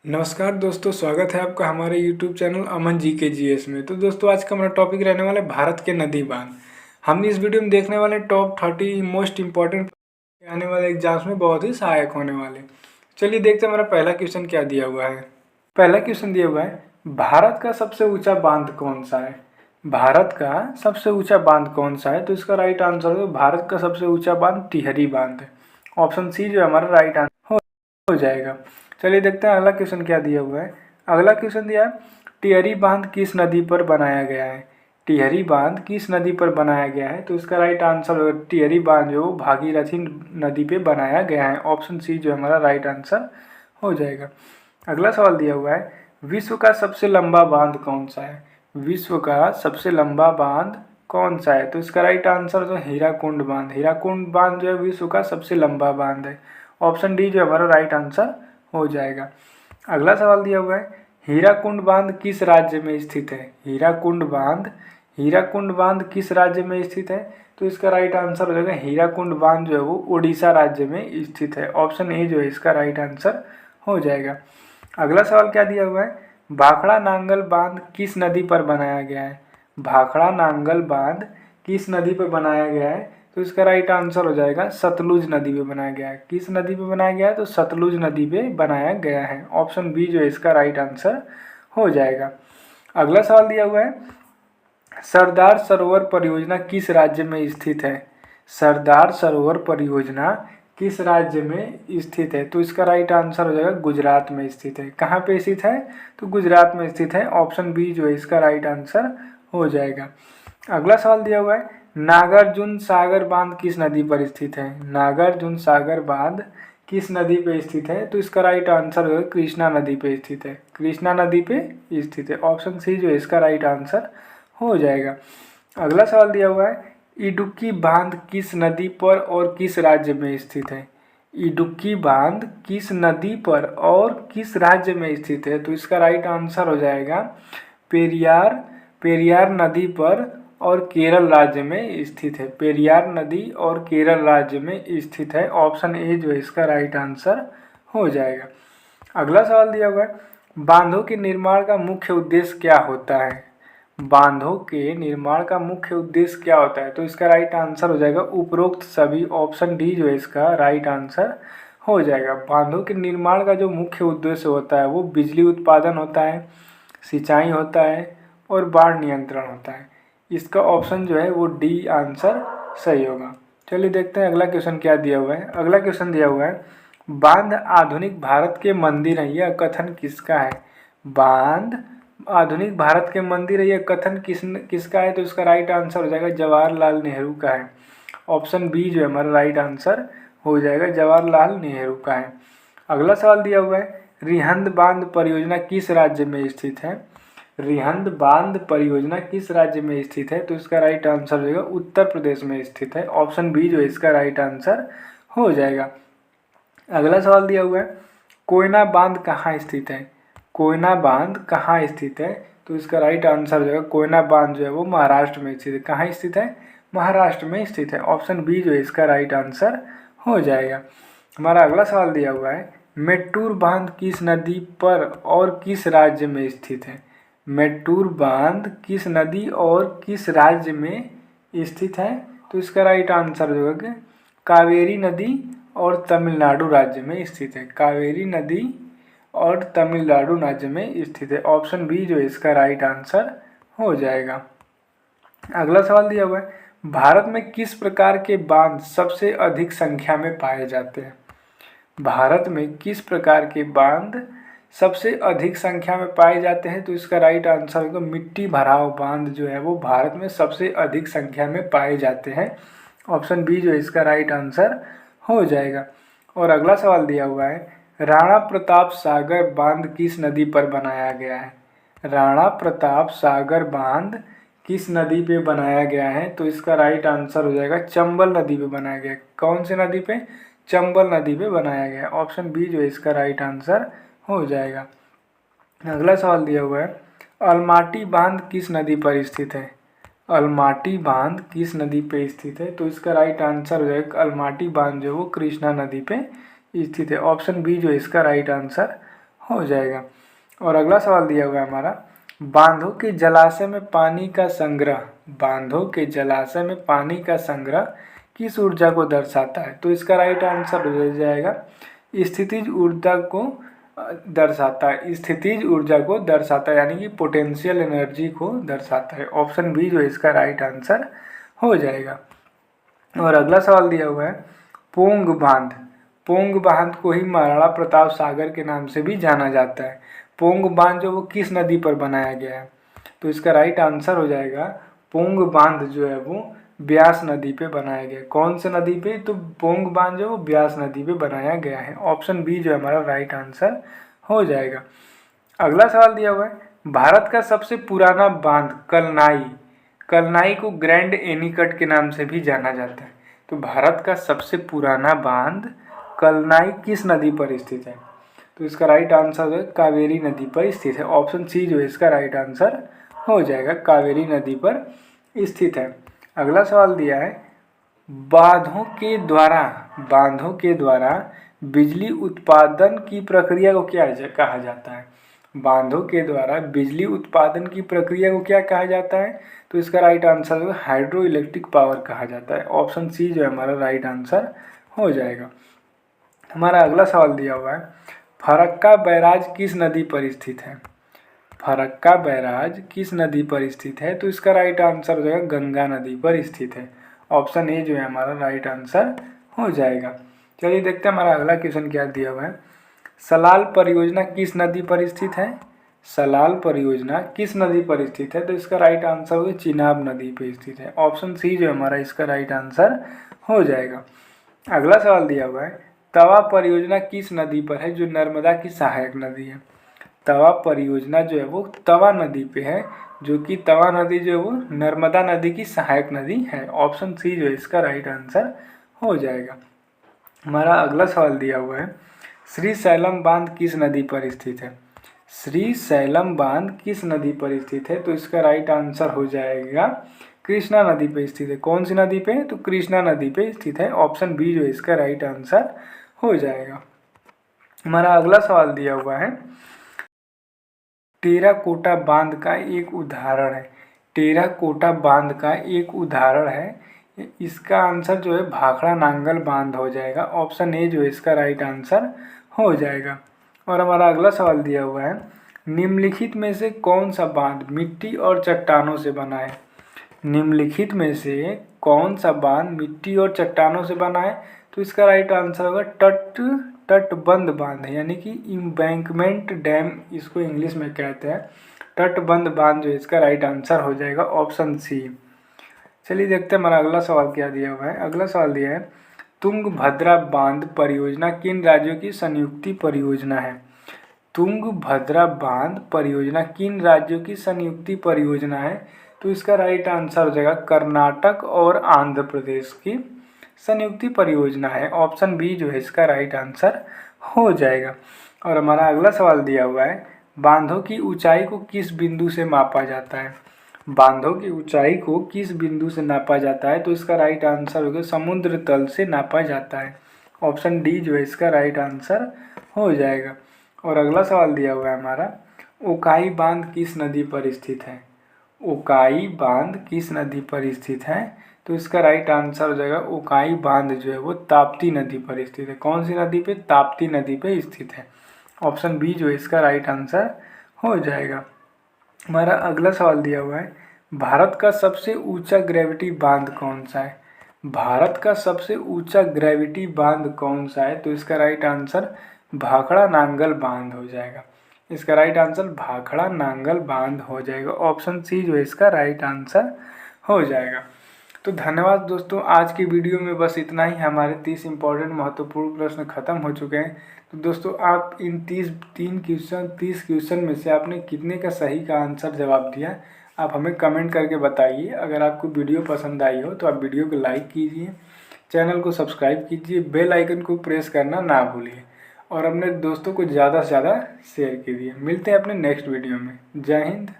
नमस्कार दोस्तों, स्वागत है आपका हमारे YouTube चैनल अमन जी के जीएस में। तो दोस्तों, आज का हमारा टॉपिक रहने वाला है भारत के नदी बांध। हम इस वीडियो में देखने वाले टॉप 30 मोस्ट इम्पॉर्टेंट आने वाले एग्जाम्स में बहुत ही सहायक होने वाले। चलिए देखते हैं हमारा पहला क्वेश्चन क्या दिया हुआ है। पहला क्वेश्चन दिया हुआ है, भारत का सबसे ऊंचा बांध कौन सा है। भारत का सबसे ऊंचा बांध कौन सा है? तो इसका राइट आंसर है भारत का सबसे ऊंचा बांध टिहरी बांध है। ऑप्शन सी जो है हमारा राइट आंसर हो जाएगा। चलिए देखते हैं अगला क्वेश्चन क्या दिया हुआ है। अगला क्वेश्चन दिया है, टिहरी बांध किस नदी पर बनाया गया है। टिहरी बांध किस नदी पर बनाया गया है? तो इसका राइट आंसर होगा टिहरी बांध जो भागीरथी नदी पे बनाया गया है। ऑप्शन सी जो हमारा राइट आंसर हो जाएगा। अगला सवाल दिया हुआ है, विश्व का सबसे लंबा बांध कौन सा है। विश्व का सबसे लंबा बांध कौन सा है? तो इसका राइट आंसर जो हीराकुंड बांध। हीराकुंड बांध जो है विश्व का सबसे लंबा बांध है। ऑप्शन डी जो हमारा राइट आंसर हो जाएगा। अगला सवाल दिया हुआ है, हीराकुंड बांध किस राज्य में स्थित है। हीराकुंड बांध किस राज्य में स्थित है? तो इसका राइट आंसर हो जाएगा हीराकुंड बांध जो है वो उड़ीसा राज्य में स्थित है। ऑप्शन ए जो है इसका राइट आंसर हो जाएगा। अगला सवाल क्या दिया हुआ है, भाखड़ा नांगल बांध किस नदी पर बनाया गया है। भाखड़ा नांगल बांध किस नदी पर बनाया गया है? तो इसका राइट आंसर हो जाएगा सतलुज नदी पे बनाया गया है। किस नदी पे बनाया गया है? तो सतलुज नदी पे बनाया गया है। ऑप्शन बी जो है इसका राइट आंसर हो जाएगा। अगला सवाल दिया हुआ है, सरदार सरोवर परियोजना किस राज्य में स्थित है। सरदार सरोवर परियोजना किस राज्य में स्थित है? तो इसका राइट आंसर हो जाएगा गुजरात में स्थित है। कहाँ पे स्थित है? तो गुजरात में स्थित है। ऑप्शन बी जो है इसका राइट आंसर हो जाएगा। अगला सवाल दिया हुआ है, नागार्जुन सागर बांध किस नदी पर स्थित है। नागार्जुन सागर बांध किस नदी पे स्थित है? तो इसका राइट आंसर जो है कृष्णा नदी पे स्थित है। कृष्णा नदी पे स्थित है। ऑप्शन सी जो है इसका राइट आंसर हो जाएगा। अगला सवाल दिया हुआ है, इडुक्की बांध किस नदी पर और किस राज्य में स्थित है। इडुक्की बांध किस नदी पर और किस राज्य में स्थित है? तो इसका राइट आंसर हो जाएगा पेरियार पेरियार नदी पर और केरल राज्य में स्थित है। पेरियार नदी और केरल राज्य में स्थित है। ऑप्शन ए जो है इसका राइट आंसर हो जाएगा। अगला सवाल दिया हुआ है, बांधों के निर्माण का मुख्य उद्देश्य क्या होता है। बांधों के निर्माण का मुख्य उद्देश्य क्या होता है? तो इसका राइट आंसर हो जाएगा उपरोक्त सभी। ऑप्शन डी जो है इसका राइट आंसर हो जाएगा। बांधों के निर्माण का जो मुख्य उद्देश्य होता है वो बिजली उत्पादन होता है, सिंचाई होता है और बाढ़ नियंत्रण होता है। इसका ऑप्शन जो है वो डी आंसर सही होगा। चलिए देखते हैं अगला क्वेश्चन क्या दिया हुआ है। अगला क्वेश्चन दिया हुआ है, बांध आधुनिक भारत के मंदिर है, यह कथन किसका है। बांध आधुनिक भारत के मंदिर है, यह कथन किसका है? तो इसका राइट आंसर हो जाएगा जवाहरलाल नेहरू का है। ऑप्शन बी जो है हमारा राइट आंसर हो जाएगा जवाहरलाल नेहरू का है। अगला सवाल दिया हुआ है, रिहंद बांध परियोजना किस राज्य में स्थित है। रिहंद बांध परियोजना किस राज्य में स्थित है? तो इसका राइट आंसर हो जाएगा उत्तर प्रदेश में स्थित है। ऑप्शन बी जो है इसका राइट आंसर हो जाएगा। अगला सवाल दिया हुआ है, कोयना बांध कहाँ स्थित है। कोयना बांध कहाँ स्थित है? तो इसका राइट आंसर हो जाएगा कोयना बांध जो है वो महाराष्ट्र में स्थित है। कहाँ स्थित है? महाराष्ट्र में स्थित है। ऑप्शन बी जो है इसका राइट आंसर हो जाएगा। हमारा अगला सवाल दिया हुआ है, मेट्टूर बांध किस नदी पर और किस राज्य में स्थित है। मेट्टूर बांध किस नदी और किस राज्य में स्थित है? तो इसका राइट आंसर जो है कावेरी नदी और तमिलनाडु राज्य में स्थित है। कावेरी नदी और तमिलनाडु राज्य में स्थित है। ऑप्शन बी जो है इसका राइट आंसर हो जाएगा। अगला सवाल दिया हुआ है, भारत में किस प्रकार के बांध सबसे अधिक संख्या में पाए जाते हैं। भारत में किस प्रकार के बांध सबसे अधिक संख्या में पाए जाते हैं? तो इसका राइट आंसर होगा मिट्टी भराव बांध जो है वो भारत में सबसे अधिक संख्या में पाए जाते हैं। ऑप्शन बी जो है इसका राइट आंसर हो जाएगा। और अगला सवाल दिया हुआ है, राणा प्रताप सागर बांध किस नदी पर बनाया गया है। राणा प्रताप सागर बांध किस नदी पे बनाया गया है? तो इसका राइट आंसर हो जाएगा चंबल नदी पे बनाया गया है। कौन सी नदी पे? चंबल नदी पे बनाया गया है। ऑप्शन बी जो है इसका राइट आंसर हो जाएगा। अगला सवाल दिया हुआ है, अलमाटी बांध किस नदी पर स्थित है। अलमाटी बांध किस नदी पे स्थित है? तो इसका राइट आंसर हो जाएगा अलमाटी बांध जो है वो कृष्णा नदी पे स्थित है। ऑप्शन बी जो है इसका राइट आंसर हो जाएगा। और अगला सवाल दिया हुआ है हमारा, बांधों के जलाशय में पानी का संग्रह, बांधों के जलाशय में पानी का संग्रह किस ऊर्जा को दर्शाता है? तो इसका राइट आंसर हो जाएगा स्थितिज ऊर्जा को दर्शाता है, स्थितिज ऊर्जा को दर्शाता है, यानी कि पोटेंशियल एनर्जी को दर्शाता है। ऑप्शन बी जो इसका राइट आंसर हो जाएगा। और अगला सवाल दिया हुआ है, पोंग बांध, पोंग बांध को ही महाराणा प्रताप सागर के नाम से भी जाना जाता है। पोंग बांध जो वो किस नदी पर बनाया गया है? तो इसका राइट आंसर हो जाएगा पोंग बांध जो है वो ब्यास नदी पे बनाया गया। कौन से नदी पे? तो पोंग बांध जो वो ब्यास नदी पे बनाया गया है। ऑप्शन बी जो हमारा राइट आंसर हो जाएगा। अगला सवाल दिया हुआ है, भारत का सबसे पुराना बांध कलनाई, कलनाई को ग्रैंड एनीकट के नाम से भी जाना जाता है। तो भारत का सबसे पुराना बांध कलनाई किस नदी पर स्थित है? तो इसका राइट आंसर है कावेरी नदी पर स्थित है। ऑप्शन सी जो है इसका राइट आंसर हो जाएगा, कावेरी नदी पर स्थित है। अगला सवाल दिया है, बांधों के द्वारा, बांधों के द्वारा बिजली उत्पादन की प्रक्रिया को क्या कहा जाता है? बांधों के द्वारा बिजली उत्पादन की प्रक्रिया को क्या कहा जाता है? तो इसका right answer hydro electric power कहा जाता है। ऑप्शन सी जो है हमारा राइट आंसर हो जाएगा। हमारा अगला सवाल दिया हुआ है, फरक्का बैराज किस नदी पर स्थित है? फरक्का बैराज किस नदी पर स्थित है? तो इसका राइट आंसर हो जाएगा गंगा नदी पर स्थित है। ऑप्शन ए जो है हमारा राइट आंसर हो जाएगा। चलिए देखते हैं हमारा अगला क्वेश्चन क्या दिया हुआ है, सलाल परियोजना किस नदी पर स्थित है? सलाल परियोजना किस नदी पर स्थित है? तो इसका राइट आंसर हो चिनाब नदी पर स्थित है। ऑप्शन सी जो है हमारा इसका राइट आंसर हो जाएगा। अगला सवाल दिया हुआ है, तवा परियोजना किस नदी पर है जो नर्मदा की सहायक नदी है? तवा परियोजना जो है वो तवा नदी पे है, जो कि तवा नदी जो है वो नर्मदा नदी की सहायक नदी है। ऑप्शन सी जो है इसका राइट आंसर हो जाएगा। हमारा अगला सवाल दिया हुआ है, श्री सैलम बांध किस नदी पर स्थित है? श्री सैलम बांध किस नदी पर स्थित है? तो इसका राइट आंसर हो जाएगा कृष्णा नदी पे स्थित है। कौन सी नदी पे? तो कृष्णा नदी पे स्थित है। ऑप्शन बी जो है इसका राइट आंसर हो जाएगा। हमारा अगला सवाल दिया हुआ है, टेराकोटा बांध का एक उदाहरण है, टेराकोटा बांध का एक उदाहरण है। इसका आंसर जो है भाखड़ा नांगल बांध हो जाएगा। ऑप्शन ए जो है इसका राइट आंसर हो जाएगा। और हमारा अगला सवाल दिया हुआ है, निम्नलिखित में से कौन सा बांध मिट्टी और चट्टानों से बना है? निम्नलिखित में से कौन सा बांध मिट्टी और चट्टानों से बना है? तो इसका राइट आंसर होगा तटबंध बांध है, यानी कि इम्बैंकमेंट डैम इसको इंग्लिश में कहते हैं। तटबंध बांध जो इसका राइट आंसर हो जाएगा। Option C. चलिए देखते हैं हमारा अगला सवाल क्या दिया हुआ है। अगला सवाल दिया है, तुंगभद्रा बांध परियोजना किन राज्यों की संयुक्ति परियोजना है? तुंगभद्रा बांध परियोजना किन राज्यों की संयुक्ति परियोजना है? तो इसका राइट आंसर हो जाएगा कर्नाटक और आंध्र प्रदेश की संयुक्ति परियोजना है। ऑप्शन बी जो है इसका राइट आंसर हो जाएगा। और हमारा अगला सवाल दिया हुआ है, बांधों की ऊंचाई को किस बिंदु से मापा जाता है? बांधों की ऊंचाई को किस बिंदु से नापा जाता है? तो इसका राइट आंसर होगा समुद्र तल से नापा जाता है। ऑप्शन डी जो है इसका राइट आंसर हो जाएगा। और अगला सवाल दिया हुआ है हमारा, उकाई बांध किस नदी पर स्थित है? उकाई बांध किस नदी पर स्थित है? तो इसका राइट आंसर हो जाएगा उकाई बांध जो है वो ताप्ती नदी पर स्थित है। कौन सी नदी पे? ताप्ती नदी पे स्थित है। ऑप्शन बी जो है इसका राइट आंसर हो जाएगा। हमारा अगला सवाल दिया हुआ है, भारत का सबसे ऊंचा ग्रेविटी बांध कौन सा है? भारत का सबसे ऊंचा ग्रेविटी बांध कौन सा है? तो इसका राइट आंसर भाखड़ा नांगल बांध हो जाएगा। इसका राइट आंसर भाखड़ा नांगल बांध हो जाएगा। ऑप्शन सी जो है इसका राइट आंसर हो जाएगा। तो धन्यवाद दोस्तों, आज की वीडियो में बस इतना ही। हमारे 30 इंपॉर्टेंट महत्वपूर्ण प्रश्न खत्म हो चुके हैं। तो दोस्तों आप इन 30 क्वेश्चन में से आपने कितने का सही का आंसर जवाब दिया, आप हमें कमेंट करके बताइए। अगर आपको वीडियो पसंद आई हो तो आप वीडियो को लाइक कीजिए, चैनल को सब्सक्राइब कीजिए, बेल आइकन को प्रेस करना ना भूलिए और अपने दोस्तों को ज़्यादा से ज़्यादा शेयर कीजिए। मिलते हैं अपने नेक्स्ट वीडियो में। जय हिंद।